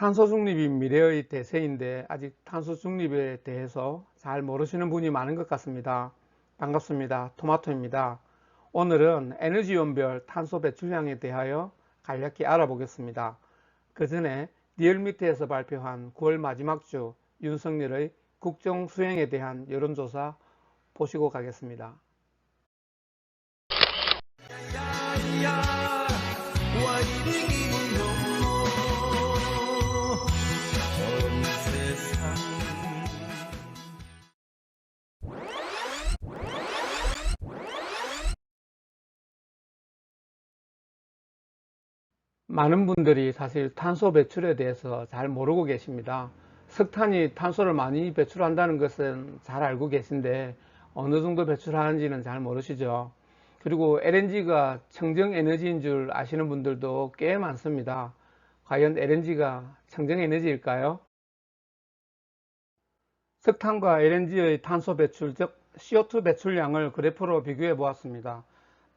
탄소 중립이 미래의 대세인데 아직 탄소 중립에 대해서 잘 모르시는 분이 많은 것 같습니다. 반갑습니다. 토마토입니다. 오늘은 에너지원별 탄소 배출량에 대하여 간략히 알아보겠습니다. 그 전에 리얼미터에서 발표한 9월 마지막 주 윤석열의 국정 수행에 대한 여론조사 보시고 가겠습니다. 많은 분들이 사실 탄소 배출에 대해서 잘 모르고 계십니다. 석탄이 탄소를 많이 배출한다는 것은 잘 알고 계신데 어느 정도 배출하는지는 잘 모르시죠. 그리고 LNG가 청정에너지인 줄 아시는 분들도 꽤 많습니다. 과연 LNG가 청정에너지일까요? 석탄과 LNG의 탄소 배출, 즉 CO2 배출량을 그래프로 비교해 보았습니다.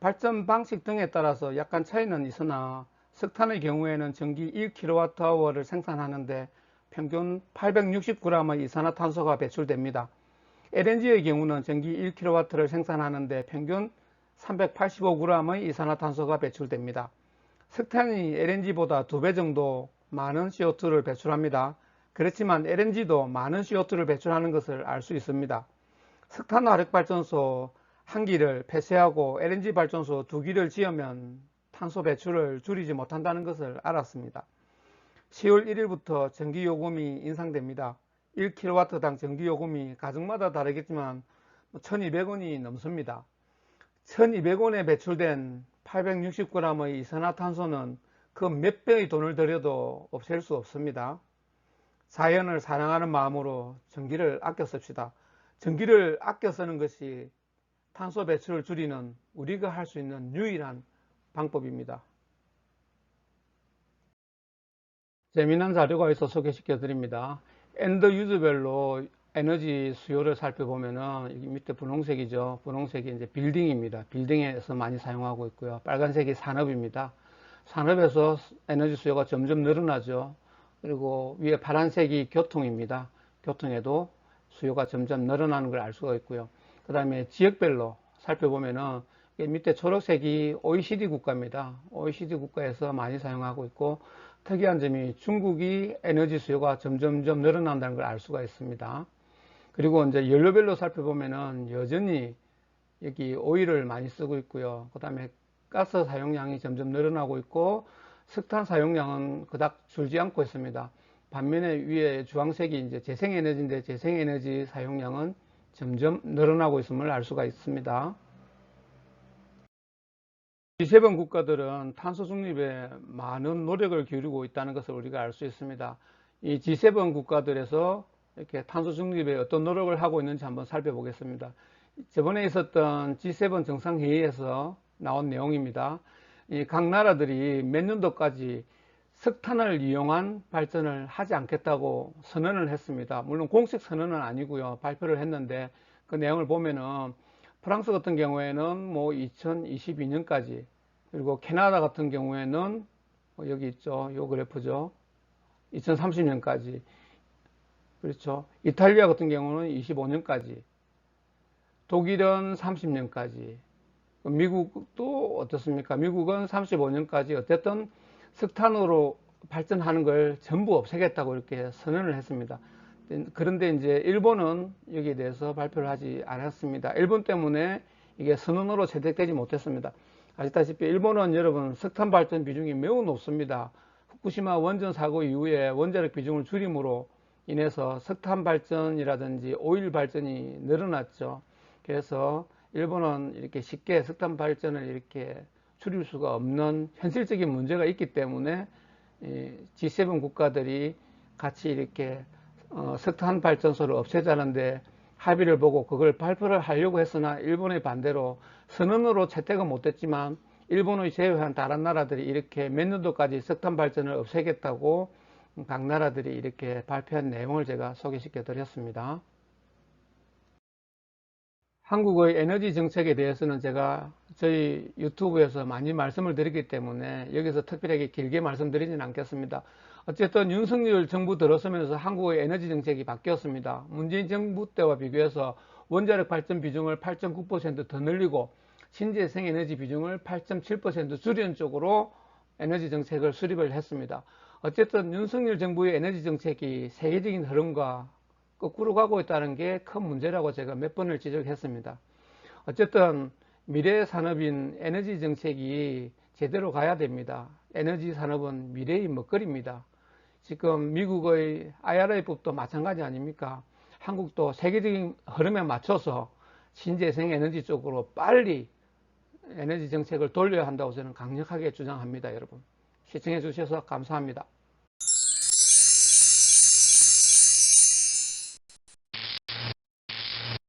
발전 방식 등에 따라서 약간 차이는 있으나 석탄의 경우에는 전기 1kWh를 생산하는데 평균 860g의 이산화탄소가 배출됩니다. LNG의 경우는 전기 1kW를 생산하는데 평균 385g의 이산화탄소가 배출됩니다. 석탄이 LNG보다 2배 정도 많은 CO2를 배출합니다. 그렇지만 LNG도 많은 CO2를 배출하는 것을 알 수 있습니다. 석탄 화력발전소 1기를 폐쇄하고 LNG 발전소 2기를 지으면 탄소 배출을 줄이지 못한다는 것을 알았습니다. 10월 1일부터 전기요금이 인상됩니다. 1kW당 전기요금이 가정마다 다르겠지만 1200원이 넘습니다. 1200원에 배출된 860g의 이산화탄소는 그 몇 배의 돈을 들여도 없앨 수 없습니다. 자연을 사랑하는 마음으로 전기를 아껴 씁시다. 전기를 아껴 쓰는 것이 탄소 배출을 줄이는 우리가 할 수 있는 유일한 방법입니다. 재미난 자료가 있어 소개시켜 드립니다. 엔드 유저별로 에너지 수요를 살펴보면은 여기 밑에 분홍색이죠. 분홍색이 이제 빌딩입니다. 빌딩에서 많이 사용하고 있고요. 빨간색이 산업입니다. 산업에서 에너지 수요가 점점 늘어나죠. 그리고 위에 파란색이 교통입니다. 교통에도 수요가 점점 늘어나는 걸 알 수가 있고요. 그 다음에 지역별로 살펴보면은 밑에 초록색이 OECD 국가입니다. OECD 국가에서 많이 사용하고 있고, 특이한 점이 중국이 에너지 수요가 점점점 늘어난다는 걸 알 수가 있습니다. 그리고 이제 연료별로 살펴보면은 여전히 여기 오일을 많이 쓰고 있고요. 그 다음에 가스 사용량이 점점 늘어나고 있고, 석탄 사용량은 그닥 줄지 않고 있습니다. 반면에 위에 주황색이 이제 재생에너지인데 재생에너지 사용량은 점점 늘어나고 있음을 알 수가 있습니다. G7 국가들은 탄소 중립에 많은 노력을 기울이고 있다는 것을 우리가 알 수 있습니다. 이 G7 국가들에서 이렇게 탄소 중립에 어떤 노력을 하고 있는지 한번 살펴보겠습니다. 저번에 있었던 G7 정상회의에서 나온 내용입니다. 각 나라들이 몇 년도까지 석탄을 이용한 발전을 하지 않겠다고 선언을 했습니다. 물론 공식 선언은 아니고요. 발표를 했는데 그 내용을 보면은 프랑스 같은 경우에는 뭐 2022년까지, 그리고 캐나다 같은 경우에는 여기 있죠. 요 그래프죠. 2030년까지. 그렇죠. 이탈리아 같은 경우는 25년까지. 독일은 30년까지. 미국도 어떻습니까? 미국은 35년까지 어쨌든 석탄으로 발전하는 걸 전부 없애겠다고 이렇게 선언을 했습니다. 그런데 이제 일본은 여기에 대해서 발표를 하지 않았습니다. 일본 때문에 이게 선언으로 채택되지 못했습니다. 아시다시피 일본은 여러분 석탄 발전 비중이 매우 높습니다. 후쿠시마 원전 사고 이후에 원자력 비중을 줄임으로 인해서 석탄 발전이라든지 오일 발전이 늘어났죠. 그래서 일본은 이렇게 쉽게 석탄 발전을 이렇게 줄일 수가 없는 현실적인 문제가 있기 때문에 G7 국가들이 같이 이렇게 석탄 발전소를 없애자는데 합의를 보고 그걸 발표를 하려고 했으나 일본의 반대로 선언으로 채택은 못했지만 일본의 제외한 다른 나라들이 이렇게 몇 년도까지 석탄 발전을 없애겠다고 각 나라들이 이렇게 발표한 내용을 제가 소개시켜 드렸습니다. 한국의 에너지 정책에 대해서는 제가 저희 유튜브에서 많이 말씀을 드렸기 때문에 여기서 특별하게 길게 말씀드리진 않겠습니다. 어쨌든 윤석열 정부 들어서면서 한국의 에너지 정책이 바뀌었습니다. 문재인 정부 때와 비교해서 원자력 발전 비중을 8.9%더 늘리고 신재생 에너지 비중을 8.7% 줄이는 쪽으로 에너지 정책을 수립을 했습니다. 어쨌든 윤석열 정부의 에너지 정책이 세계적인 흐름과 거꾸로 가고 있다는 게 큰 문제라고 제가 몇 번을 지적했습니다. 어쨌든 미래 산업인 에너지 정책이 제대로 가야 됩니다. 에너지 산업은 미래의 먹거리입니다. 지금 미국의 IRA법도 마찬가지 아닙니까? 한국도 세계적인 흐름에 맞춰서 신재생 에너지 쪽으로 빨리 에너지 정책을 돌려야 한다고 저는 강력하게 주장합니다. 여러분 시청해 주셔서 감사합니다.